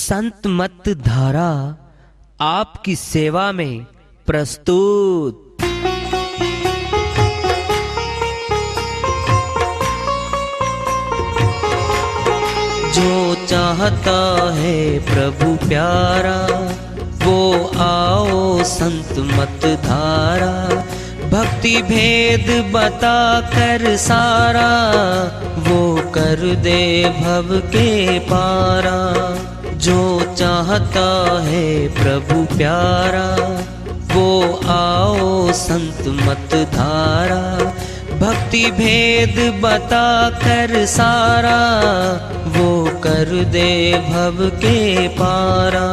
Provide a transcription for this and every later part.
संत मत धारा आपकी सेवा में प्रस्तुत। जो चाहता है प्रभु प्यारा वो आओ संत मत धारा। भक्ति भेद बता कर सारा वो कर दे भव के पारा। जो चाहता है प्रभु प्यारा वो आओ संत मत धारा। भक्ति भेद बता कर सारा वो कर दे भव के पारा।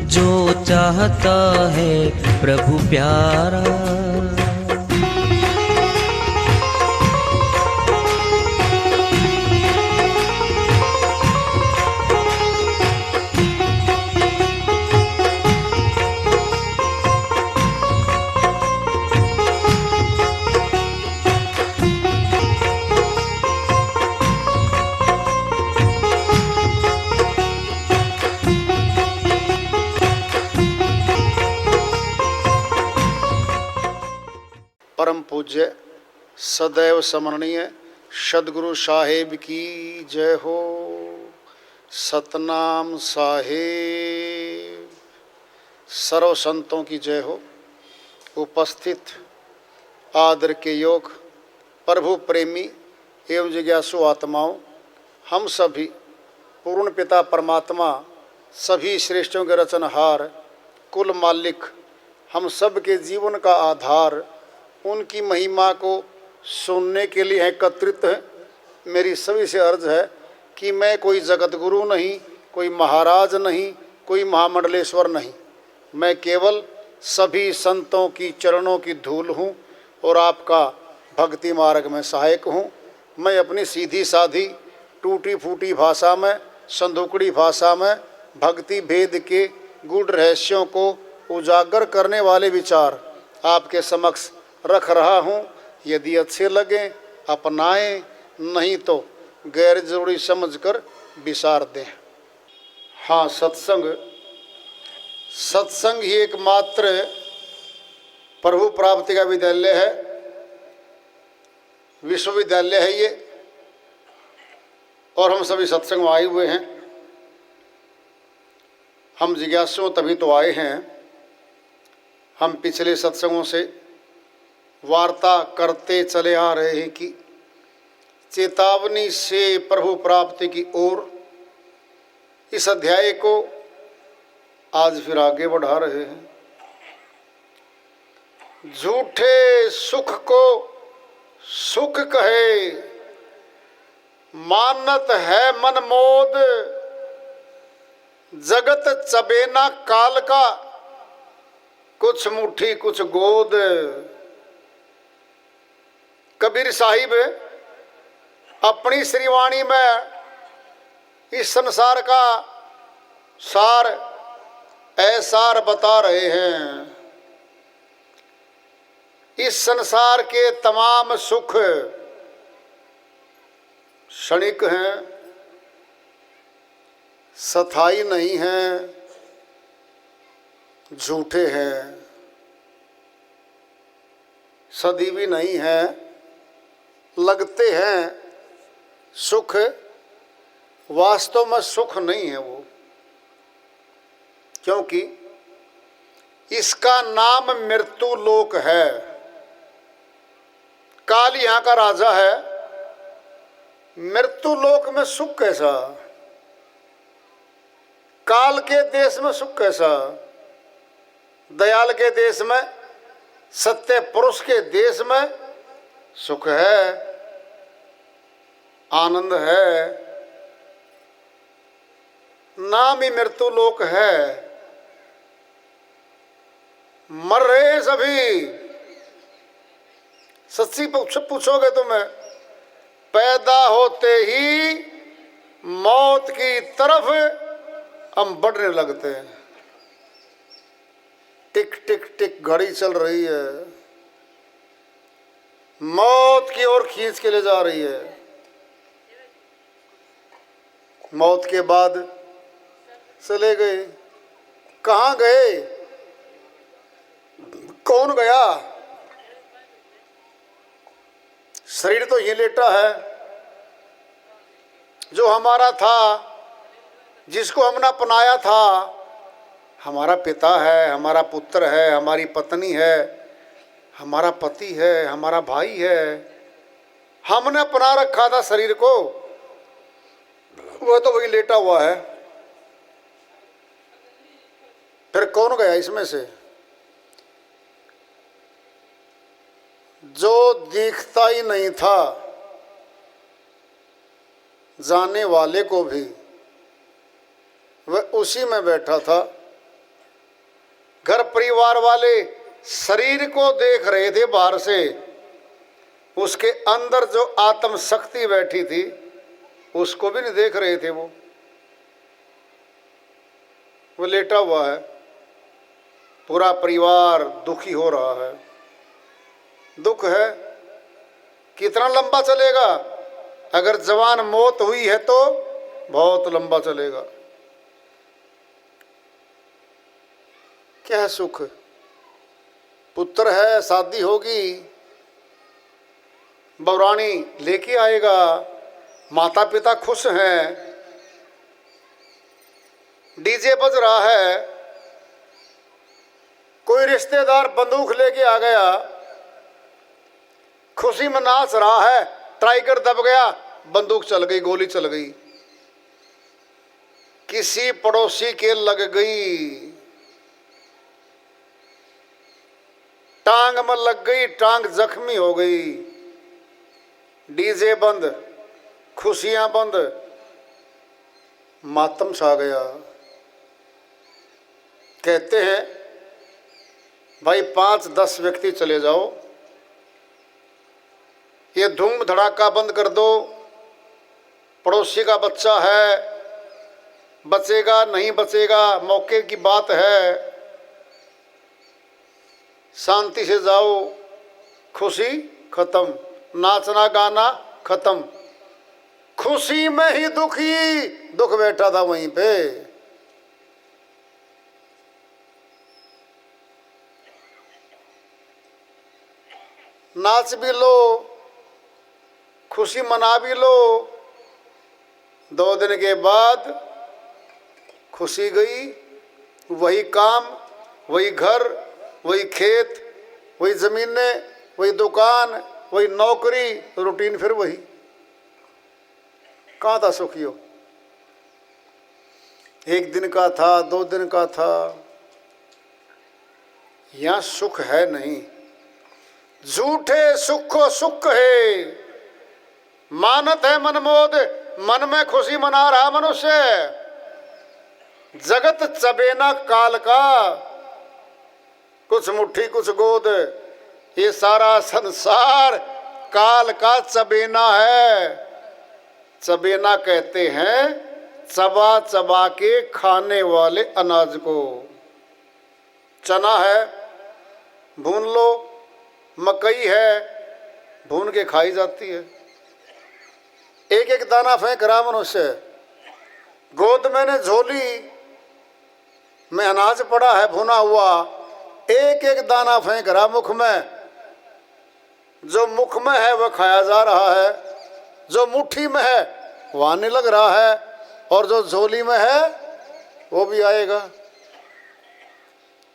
जो चाहता है प्रभु प्यारा। परम पूज्य सदैव स्मरणीय सदगुरु साहेब की जय हो। सतनाम साहेब। सर्व संतों की जय हो। उपस्थित आदर के योग प्रभु प्रेमी एवं जिज्ञासु आत्माओं, हम सभी पूर्ण पिता परमात्मा सभी श्रेष्ठों के रचनहार कुल मालिक हम सब के जीवन का आधार उनकी महिमा को सुनने के लिए एकत्रित है। मेरी सभी से अर्ज है कि मैं कोई जगत गुरु नहीं, कोई महाराज नहीं, कोई महामंडलेश्वर नहीं। मैं केवल सभी संतों की चरणों की धूल हूँ और आपका भक्ति मार्ग में सहायक हूँ। मैं अपनी सीधी साधी टूटी फूटी भाषा में, संदूकड़ी भाषा में भक्ति भेद के गूढ़ रहस्यों को उजागर करने वाले विचार आपके समक्ष रख रहा हूँ। यदि अच्छे लगें अपनाएं, नहीं तो गैर जरूरी समझकर विसार दें। हाँ, सत्संग ही एकमात्र प्रभु प्राप्ति का विद्यालय है, विश्वविद्यालय है ये। और हम सभी सत्संग में आए हुए हैं। हम जिज्ञासु तभी तो आए हैं। हम पिछले सत्संगों से वार्ता करते चले आ रहे हैं कि चेतावनी से प्रभु प्राप्ति की ओर इस अध्याय को आज फिर आगे बढ़ा रहे हैं। झूठे सुख को सुख कहे मानत है मन मोद। जगत चबेना काल का कुछ मुट्ठी कुछ गोद। कबीर साहिब अपनी श्रीवाणी में इस संसार का सार ऐसार बता रहे हैं। इस संसार के तमाम सुख क्षणिक हैं, स्थायी नहीं हैं, झूठे हैं, सदैवी नहीं हैं। लगते हैं सुख, वास्तव में सुख नहीं है वो, क्योंकि इसका नाम मृत्यु लोक है। काल यहाँ का राजा है। मृत्यु लोक में सुख कैसा? काल के देश में सुख कैसा? दयाल के देश में, सत्य पुरुष के देश में सुख है, आनंद है। नाम ही मृत्यु लोक है। मर रहे सभी। सच्ची पूछोगे तो मैं, पैदा होते ही मौत की तरफ हम बढ़ने लगते हैं। टिक टिक टिक घड़ी चल रही है, मौत की ओर खींच के ले जा रही है। मौत के बाद चले गए। कहाँ गए? कौन गया? शरीर तो ये लेटा है जो हमारा था, जिसको हमने अपनाया था। हमारा पिता है, हमारा पुत्र है, हमारी पत्नी है, हमारा पति है, हमारा भाई है। हमने अपना रखा था शरीर को, वह तो वही लेटा हुआ है। फिर कौन गया इसमें से? जो दिखता ही नहीं था जाने वाले को भी, वह उसी में बैठा था। घर परिवार वाले शरीर को देख रहे थे बाहर से, उसके अंदर जो आत्म शक्ति बैठी थी उसको भी नहीं देख रहे थे। वो लेटा हुआ है। पूरा परिवार दुखी हो रहा है। दुख है, कितना लंबा चलेगा? अगर जवान मौत हुई है तो बहुत लंबा चलेगा। क्या है सुख? पुत्र है, शादी होगी, बवरानी लेके आएगा, माता पिता खुश हैं, डीजे बज रहा है, कोई रिश्तेदार बंदूक लेके आ गया, खुशी में नाच रहा है, टाइगर दब गया, बंदूक चल गई, गोली चल गई, किसी पड़ोसी के लग गई, टांग में लग गई, टांग जख्मी हो गई, डीजे बंद, खुशियां बंद, मातम छा गया। कहते हैं भाई 5-10 व्यक्ति चले जाओ, ये धूम धड़ाका बंद कर दो, पड़ोसी का बच्चा है, बचेगा नहीं बचेगा मौके की बात है, शांति से जाओ, खुशी खत्म, नाचना गाना खत्म। खुशी में ही दुख बैठा था वहीं पे। नाच भी लो, खुशी मना भी लो, 2 दिन के बाद खुशी गई, वही काम, वही घर, वही खेत, वही जमीनें, वही दुकान, वही नौकरी, रूटीन फिर वही। कहाँ था सुखियो? 1 दिन का था, 2 दिन का था, यहाँ सुख है नहीं। झूठे सुख को सुख है, मानत है मनमोद, मन में खुशी मना रहा मनुष्य। जगत चबेना काल का, कुछ मुट्ठी कुछ गोद, ये सारा संसार काल का चबेना है। चबेना कहते हैं चबा चबा के खाने वाले अनाज को। चना है भून लो, मकई है भून के खाई जाती है। एक एक दाना फेंक रहा मनुष्य। गोद में ने झोली में अनाज पड़ा है भुना हुआ, एक एक दाना फेंक रहा मुख में। जो मुख में है वह खाया जा रहा है, जो मुट्ठी में है वह आने लग रहा है, और जो झोली में है वो भी आएगा।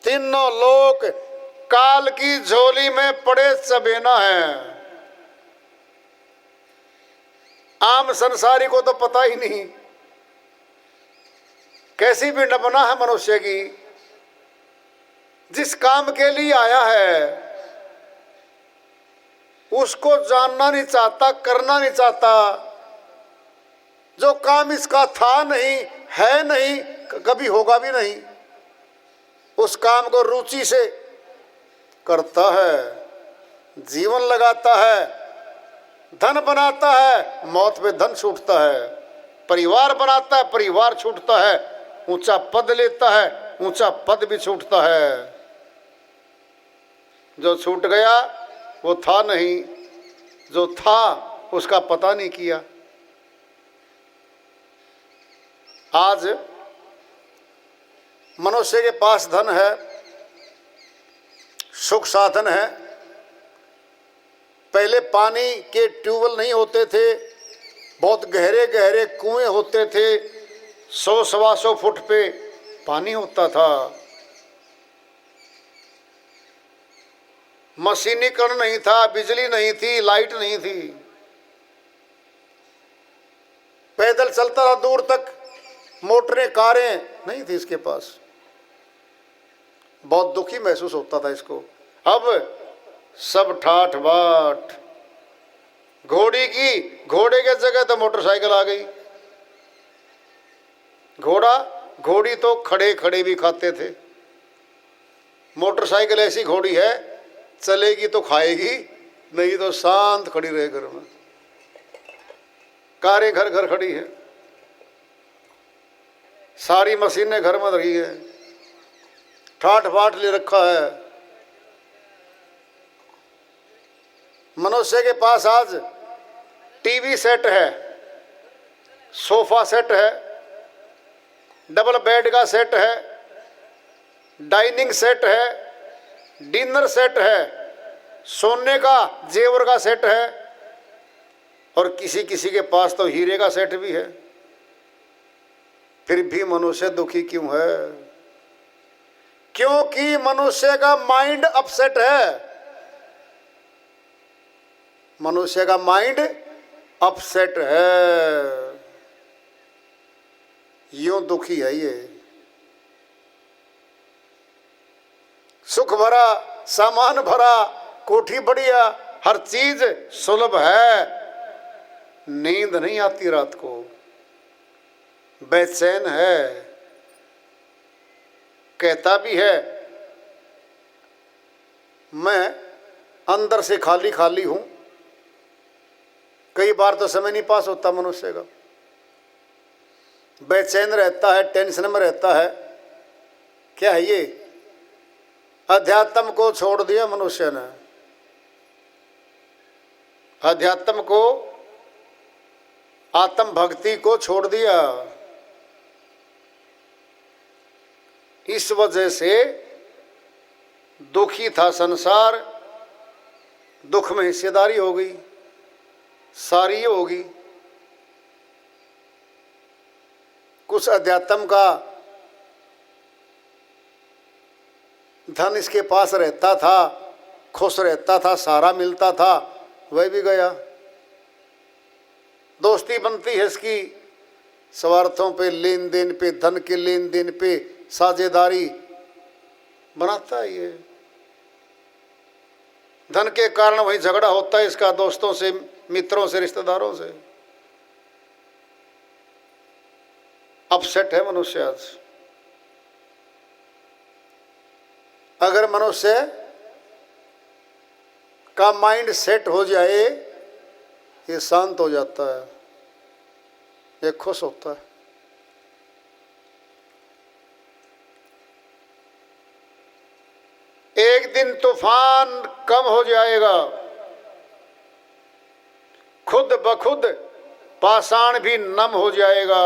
तीनों लोक काल की झोली में पड़े चबेना है। आम संसारी को तो पता ही नहीं कैसी भी नबना है मनुष्य की। जिस काम के लिए आया है उसको जानना नहीं चाहता, करना नहीं चाहता। जो काम इसका था नहीं, है नहीं, कभी होगा भी नहीं, उस काम को रुचि से करता है, जीवन लगाता है, धन बनाता है, मौत पे धन छूटता है, परिवार बनाता है, परिवार छूटता है, ऊंचा पद लेता है, ऊंचा पद भी छूटता है। जो छूट गया वो था नहीं, जो था उसका पता नहीं किया। आज मनुष्य के पास धन है, सुख साधन है। पहले पानी के ट्यूबवेल नहीं होते थे, बहुत गहरे गहरे कुएं होते थे, 100-125 फुट पे पानी होता था। मशीनीकरण नहीं था, बिजली नहीं थी, लाइट नहीं थी, पैदल चलता था दूर तक, मोटरें कारें नहीं थी इसके पास। बहुत दुखी महसूस होता था इसको। अब सब ठाठ बाट, घोड़ी के जगह तो मोटरसाइकिल आ गई। घोड़ी तो खड़े खड़े भी खाते थे, मोटरसाइकिल ऐसी घोड़ी है, चलेगी तो खाएगी, नहीं तो शांत खड़ी रहे घर में। कारें घर घर खड़ी है, सारी मशीनें घर में रही है, ठाठ बाट ले रखा है। मनुष्य के पास आज टीवी सेट है, सोफा सेट है, डबल बेड का सेट है, डाइनिंग सेट है, डिनर सेट है, सोने का जेवर का सेट है, और किसी किसी के पास तो हीरे का सेट भी है। फिर भी मनुष्य दुखी क्यों है? क्योंकि मनुष्य का माइंड अपसेट है। मनुष्य का माइंड अपसेट है, यूं दुखी है ये। सुख भरा, सामान भरा, कोठी बढ़िया, हर चीज सुलभ है, नींद नहीं आती रात को, बेचैन है, कहता भी है मैं अंदर से खाली खाली हूं। कई बार तो समय नहीं पास होता मनुष्य का, बेचैन रहता है, टेंशन में रहता है। क्या है ये? अध्यात्म को छोड़ दिया मनुष्य ने, अध्यात्म को, आत्म भक्ति को छोड़ दिया। इस वजह से दुखी था संसार, दुख में हिस्सेदारी हो गई, सारी होगी। कुछ अध्यात्म का धन इसके पास रहता था, खुश रहता था, सहारा मिलता था, वह भी गया। दोस्ती बनती है इसकी स्वार्थों पे, लेन देन पे, धन के लेन देन पे साझेदारी बनाता है ये। धन के कारण वही झगड़ा होता है इसका, दोस्तों से, मित्रों से, रिश्तेदारों से। अपसेट है मनुष्य आज। अगर मनुष्य का माइंड सेट हो जाए, ये शांत हो जाता है, ये खुश होता है। एक दिन तूफान कम हो जाएगा, खुद बखुद पाषाण भी नम हो जाएगा।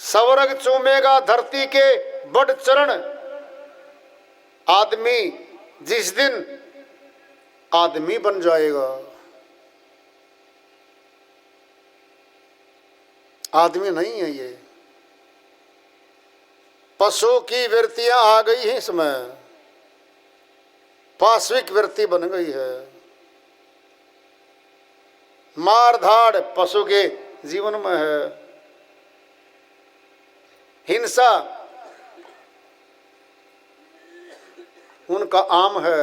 स्वर्ग चूमेगा धरती के बड़ चरण, आदमी जिस दिन आदमी बन जाएगा। आदमी नहीं है ये, पशु की वृत्तियां आ गई हैं इसमें, पाश्विक वृत्ति बन गई है। मार धाड़ पशु के जीवन में है, हिंसा उनका आम है।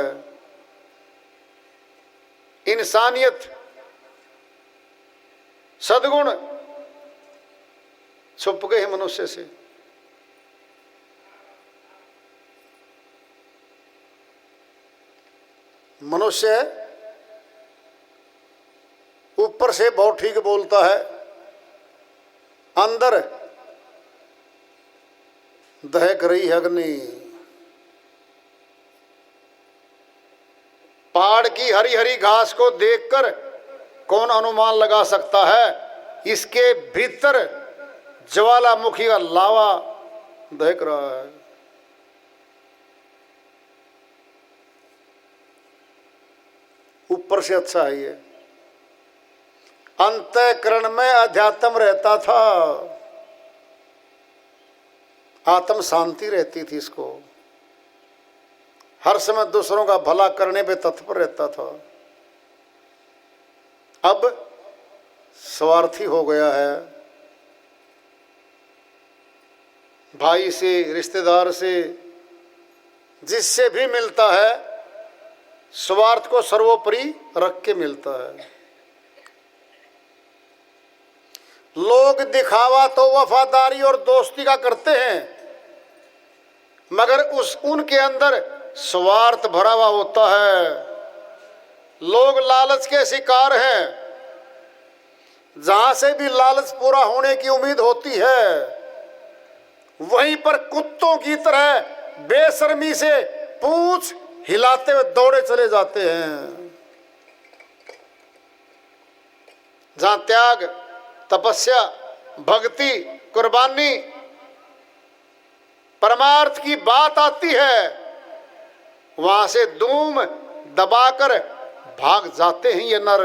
इंसानियत, सद्गुण छुप गए हैं मनुष्य से। मनुष्य ऊपर से बहुत ठीक बोलता है, अंदर दहक रही है अग्नि। पहाड़ की हरी हरी घास को देखकर कौन अनुमान लगा सकता है इसके भीतर ज्वालामुखी का लावा दहक रहा है। ऊपर से अच्छा है ये। अंतःकरण में अध्यात्म रहता था, आत्म शांति रहती थी इसको, हर समय दूसरों का भला करने पे तत्पर रहता था। अब स्वार्थी हो गया है, भाई से, रिश्तेदार से, जिससे भी मिलता है स्वार्थ को सर्वोपरि रख के मिलता है। लोग दिखावा तो वफादारी और दोस्ती का करते हैं, मगर उनके अंदर स्वार्थ भरा हुआ होता है। लोग लालच के शिकार हैं, जहां से भी लालच पूरा होने की उम्मीद होती है, वहीं पर कुत्तों की तरह बेशर्मी से पूंछ हिलाते हुए दौड़े चले जाते हैं। जहां त्याग, तपस्या, भक्ति, कुर्बानी, परमार्थ की बात आती है, वहां से धूम दबाकर भाग जाते हैं ये नर।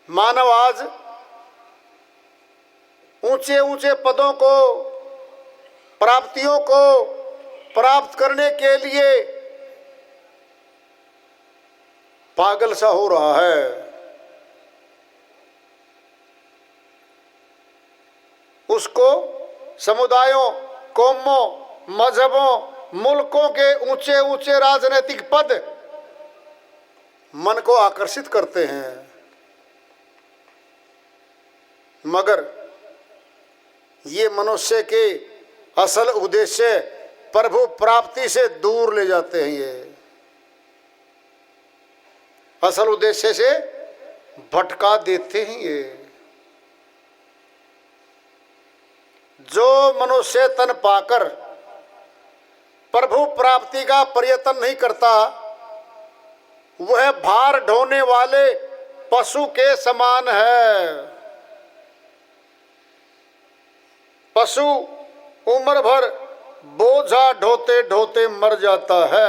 मानव आज ऊंचे ऊंचे पदों को, प्राप्तियों को प्राप्त करने के लिए पागल सा हो रहा है। उसको समुदायों, कौमों, मजहबों, मुल्कों के ऊंचे ऊंचे राजनीतिक पद मन को आकर्षित करते हैं, मगर ये मनुष्य के असल उद्देश्य प्रभु प्राप्ति से दूर ले जाते हैं। ये असल उद्देश्य से भटका देते हैं। ये जो मनुष्य तन पाकर प्रभु प्राप्ति का प्रयत्न नहीं करता, वह भार ढोने वाले पशु के समान है। पशु उम्र भर बोझा ढोते ढोते मर जाता है,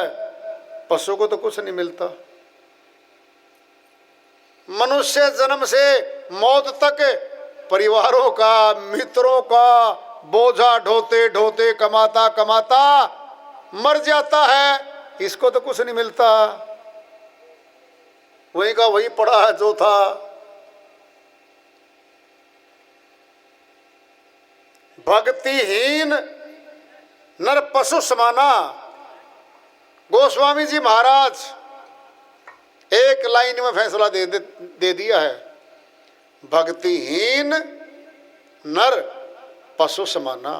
पशु को तो कुछ नहीं मिलता। मनुष्य जन्म से मौत तक परिवारों का, मित्रों का बोझा ढोते ढोते, कमाता कमाता मर जाता है, इसको तो कुछ नहीं मिलता। वही का वही पड़ा है जो था। भक्तिहीन नर पशु समाना। गोस्वामी जी महाराज एक लाइन में फैसला दे दिया है, भक्तिहीन नर पशु समाना।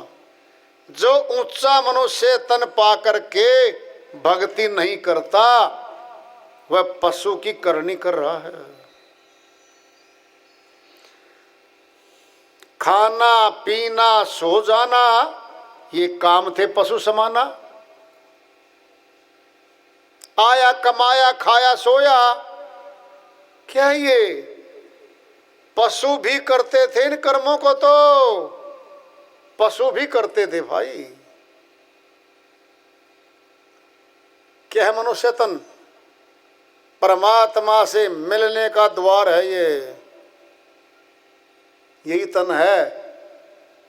जो ऊंचा मनुष्य तन पा करके भक्ति नहीं करता, वह पशु की करनी कर रहा है। खाना पीना सो जाना ये काम थे पशु समाना। आया कमाया खाया सोया, क्या ये पशु भी करते थे इन कर्मों को, तो पशु भी करते थे भाई। क्या है मनुष्य तन? परमात्मा से मिलने का द्वार है ये, यही तन है।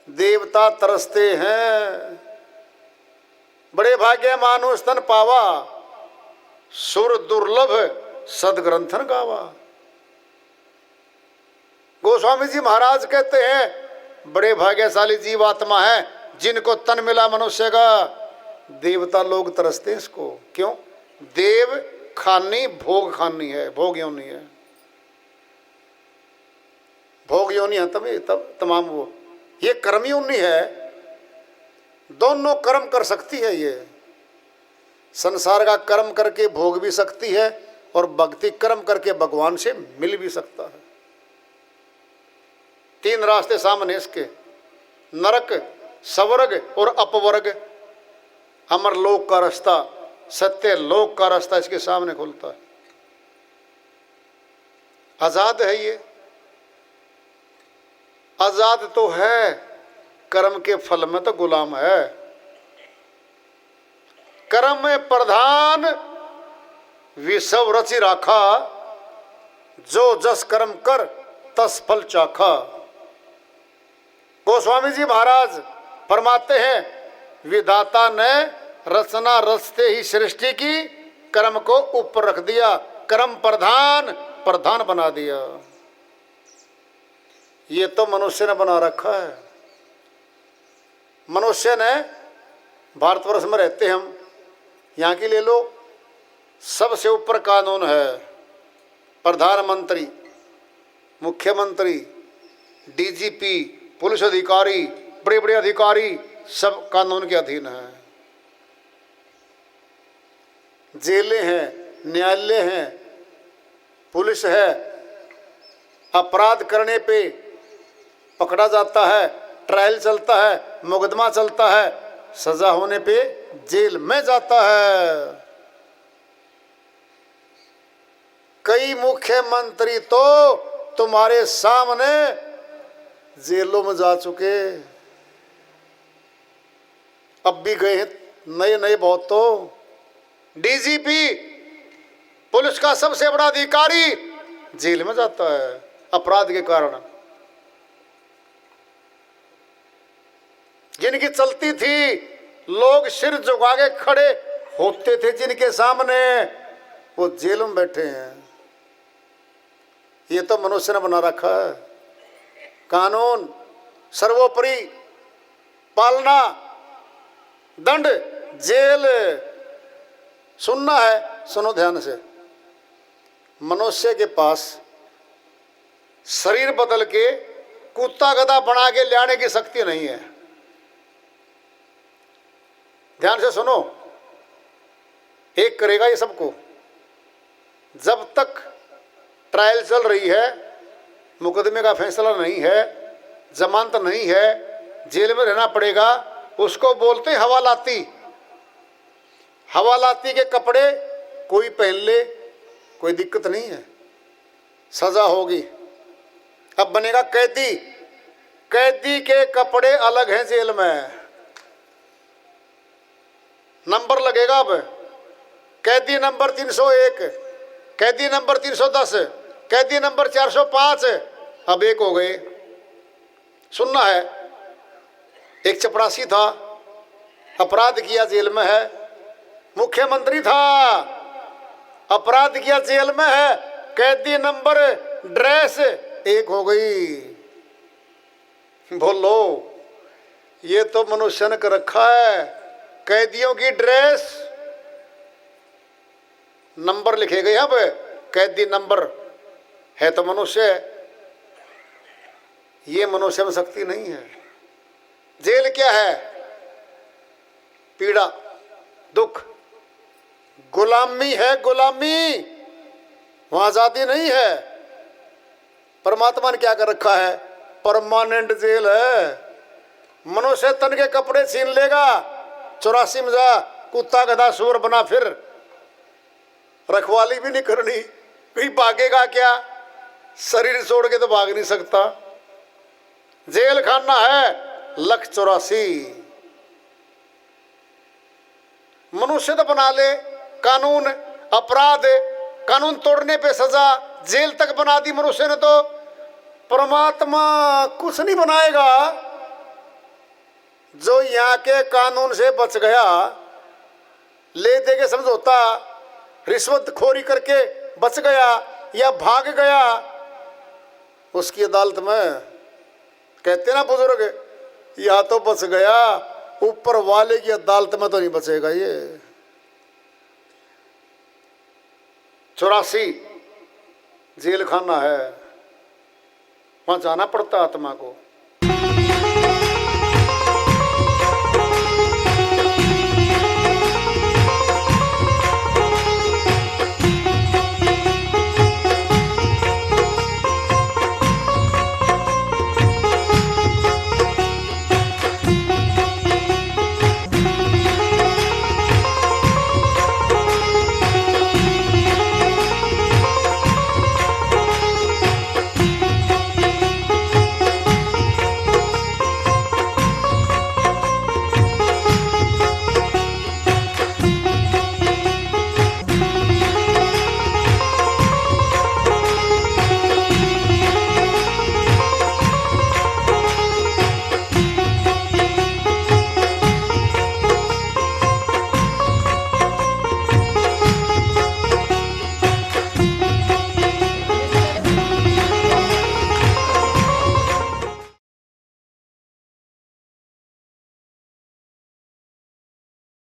देवता तरसते हैं, बड़े भाग्य मानुष तन पावा, सुर दुर्लभ सदग्रंथन गावा। गोस्वामी जी महाराज कहते हैं बड़े भाग्यशाली जीवात्मा है जिनको तन मिला मनुष्य का। देवता लोग तरसते हैं इसको, क्यों? देव खानी भोग खानी है, भोग योनि है, भोग योनि है तब तमाम वो। ये कर्म योनि है, दोनों कर्म कर सकती है। ये संसार का कर्म करके भोग भी सकती है और भक्ति कर्म करके भगवान से मिल भी सकता है। तीन रास्ते सामने इसके, नरक, स्वर्ग और अपवर्ग। अमर लोक का रास्ता, सत्य लोक का रास्ता इसके सामने खुलता है। आजाद है ये, आजाद तो है, कर्म के फल में तो गुलाम है। कर्म में प्रधान विषव रचि राखा, जो जस कर्म कर तस फल चाखा। गोस्वामी जी महाराज फरमाते हैं, विधाता ने रचना रचते ही सृष्टि की, कर्म को ऊपर रख दिया, कर्म प्रधान बना दिया। ये तो मनुष्य ने बना रखा है। मनुष्य ने, भारतवर्ष में रहते हम, यहाँ की ले लो, सबसे ऊपर कानून है। प्रधानमंत्री, मुख्यमंत्री, डीजीपी, पुलिस अधिकारी, बड़े बड़े अधिकारी सब कानून के अधीन हैं। जेलें हैं, न्यायालय हैं, पुलिस है। अपराध करने पे पकड़ा जाता है, ट्रायल चलता है, मुकदमा चलता है, सजा होने पे जेल में जाता है। कई मुख्यमंत्री तो तुम्हारे सामने जेलों में जा चुके, अब भी गए हैं नए नए बहुत। तो डीजीपी, पुलिस का सबसे बड़ा अधिकारी, जेल में जाता है अपराध के कारण। जिनकी चलती थी, लोग सिर झुका के खड़े होते थे जिनके सामने, वो जेल में बैठे हैं। ये तो मनुष्य ने बना रखा है। कानून सर्वोपरि, पालना, दंड, जेल। सुनना है, सुनो ध्यान से। मनुष्य के पास शरीर बदल के कुत्ता गधा बना के लाने की शक्ति नहीं है। ध्यान से सुनो, एक करेगा ये सबको। जब तक ट्रायल चल रही है, मुकदमे का फैसला नहीं है, जमानत नहीं है, जेल में रहना पड़ेगा। उसको बोलते हैं हवालाती। हवालाती के कपड़े कोई पहन ले, कोई दिक्कत नहीं है, सजा होगी। अब बनेगा कैदी। कैदी के कपड़े अलग हैं जेल में, नंबर लगेगा। अब कैदी नंबर 301, कैदी नंबर 310, कैदी नंबर 405, अब एक हो गए। सुनना है, एक चपरासी था, अपराध किया, जेल में है। मुख्यमंत्री था, अपराध किया, जेल में है। कैदी नंबर, ड्रेस एक हो गई। बोलो, ये तो मनुष्य ने कर रखा है। कैदियों की ड्रेस, नंबर लिखे गए। अब कैदी नंबर है तो मनुष्य। ये मनुष्य में शक्ति नहीं है। जेल क्या है? पीड़ा, दुख, गुलामी है, गुलामी। वहां आजादी नहीं है। परमात्मा ने क्या कर रखा है? परमानेंट जेल है। मनुष्य तन के कपड़े छीन लेगा, 84 में जा कुत्ता गधा सूअर बना, फिर रखवाली भी नहीं करनी। कहीं भागेगा क्या? शरीर छोड़ के तो भाग नहीं सकता। जेल खाना है 184। मनुष्य तो बना ले कानून, अपराध, कानून तोड़ने पे सजा, जेल तक बना दी मनुष्य ने। तो परमात्मा कुछ नहीं बनाएगा। जो यहाँ के कानून से बच गया, ले दे के समझौता, रिश्वतखोरी करके बच गया या भाग गया, उसकी अदालत में कहते ना बुजुर्ग, या तो बच गया, ऊपर वाले की अदालत में तो नहीं बचेगा। ये 84 जेल खाना है, वहां जाना पड़ता आत्मा को।